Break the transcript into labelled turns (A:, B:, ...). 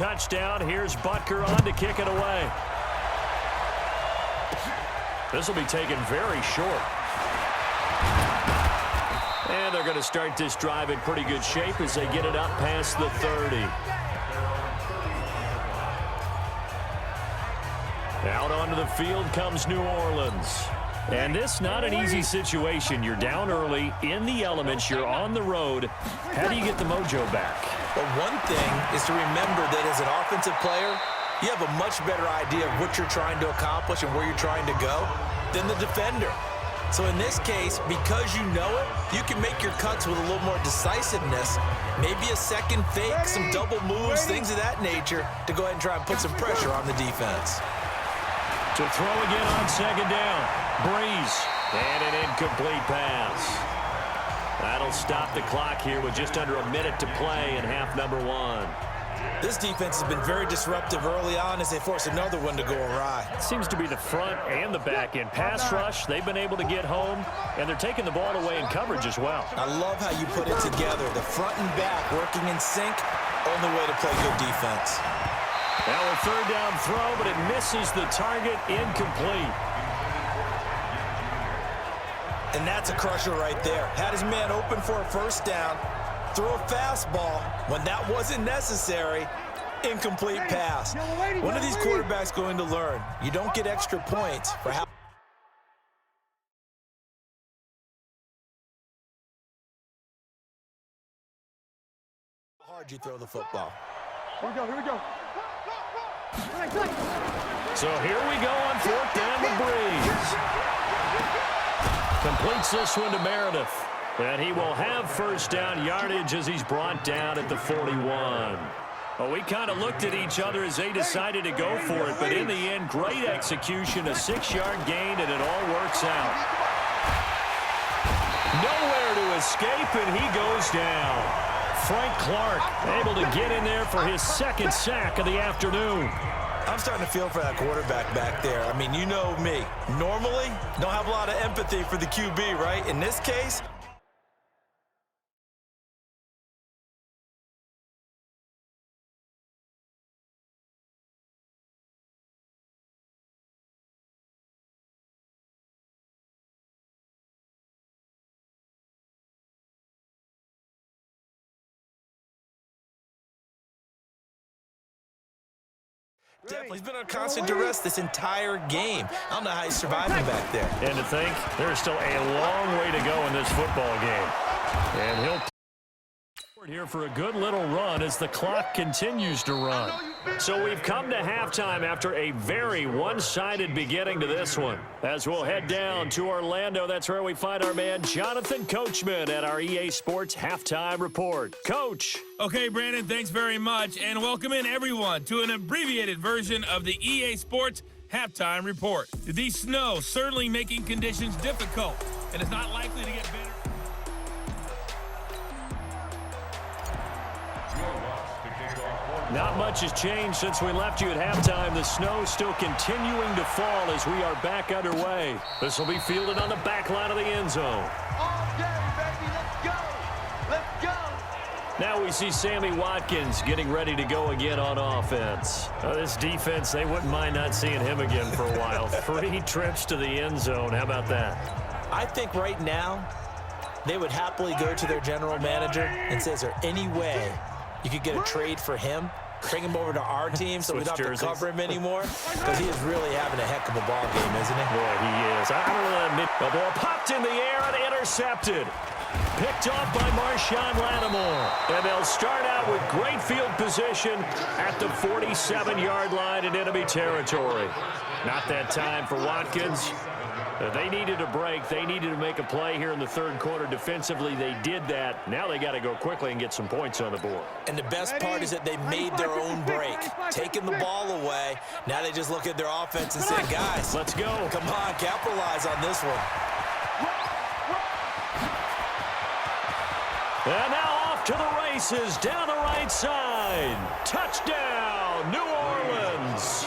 A: Touchdown. Here's Butker on to kick it away. This will be taken very short. And they're going to start this drive in pretty good shape as they get it up past the 30. Out onto the field comes New Orleans. And this not an easy situation. You're down early, in the elements, you're on the road. How do you get the mojo back?
B: Well, one thing is to remember that as an offensive player, you have a much better idea of what you're trying to accomplish and where you're trying to go than the defender. So in this case, because you know it, you can make your cuts with a little more decisiveness, maybe a second fake, some double moves, things of that nature, to go ahead and try and put some pressure on the defense.
A: To throw again on second down. Breeze. And an incomplete pass. That'll stop the clock here with just under a minute to play in half number 1.
B: This defense has been very disruptive early on as they force another one to go awry.
A: It seems to be the front and the back end. Pass rush, they've been able to get home, and they're taking the ball away in coverage as well.
B: I love how you put it together. The front and back working in sync, only way to play good defense.
A: Now a third down throw, but it misses the target, incomplete.
B: And that's a crusher right there. Had his man open for a first down, threw a fastball when that wasn't necessary, incomplete pass. One of these quarterbacks going to learn. You don't get extra points for how hard you throw the football.
C: Here we go.
A: So here we go on fourth down with Breeze. Completes this one to Meredith. And he will have first down yardage as he's brought down at the 41. Well, we kind of looked at each other as they decided to go for it. But in the end, great execution, a 6-yard gain, and it all works out. Nowhere to escape, and he goes down. Frank Clark able to get in there for his second sack of the afternoon.
B: I'm starting to feel for that quarterback back there. I mean, you know me. Normally, don't have a lot of empathy for the QB, right? In this case, definitely. He's been on constant duress this entire game. I don't know how he's surviving back there.
A: And to think, there's still a long way to go in this football game. And he'll forward here for a good little run as the clock continues to run. So we've come to halftime after a very one-sided beginning to this one. As we'll head down to Orlando, that's where we find our man Jonathan Coachman at our EA Sports Halftime Report. Coach.
D: Okay, Brandon, thanks very much, and welcome in everyone to an abbreviated version of the EA Sports Halftime Report. The snow certainly making conditions difficult, and it's not likely to get better.
A: Not much has changed since we left you at halftime. The snow still continuing to fall as we are back underway. This will be fielded on the back line of the end zone.
C: All day, baby. Let's go. Let's go.
A: Now we see Sammy Watkins getting ready to go again on offense. This defense, they wouldn't mind not seeing him again for a while. 3 trips to the end zone. How about that?
B: I think right now they would happily go to their general manager and say, is there any way you could get a trade for him, bring him over to our team so we don't have to cover him anymore? Because he is really having a heck of a ball game, isn't he?
A: Boy, he is. I don't want to admit. The ball popped in the air and intercepted. Picked off by Marshawn Lattimore. And they'll start out with great field position at the 47-yard line in enemy territory. Not that time for Watkins. They needed a break. They needed to make a play here in the third quarter. Defensively, they did that. Now they got to go quickly and get some points on the board.
B: And the best part is that they made their own break, taking the ball away. Now they just look at their offense and say, guys,
A: let's go.
B: Come on, capitalize on this one.
A: And now off to the races down the right side. Touchdown, New Orleans.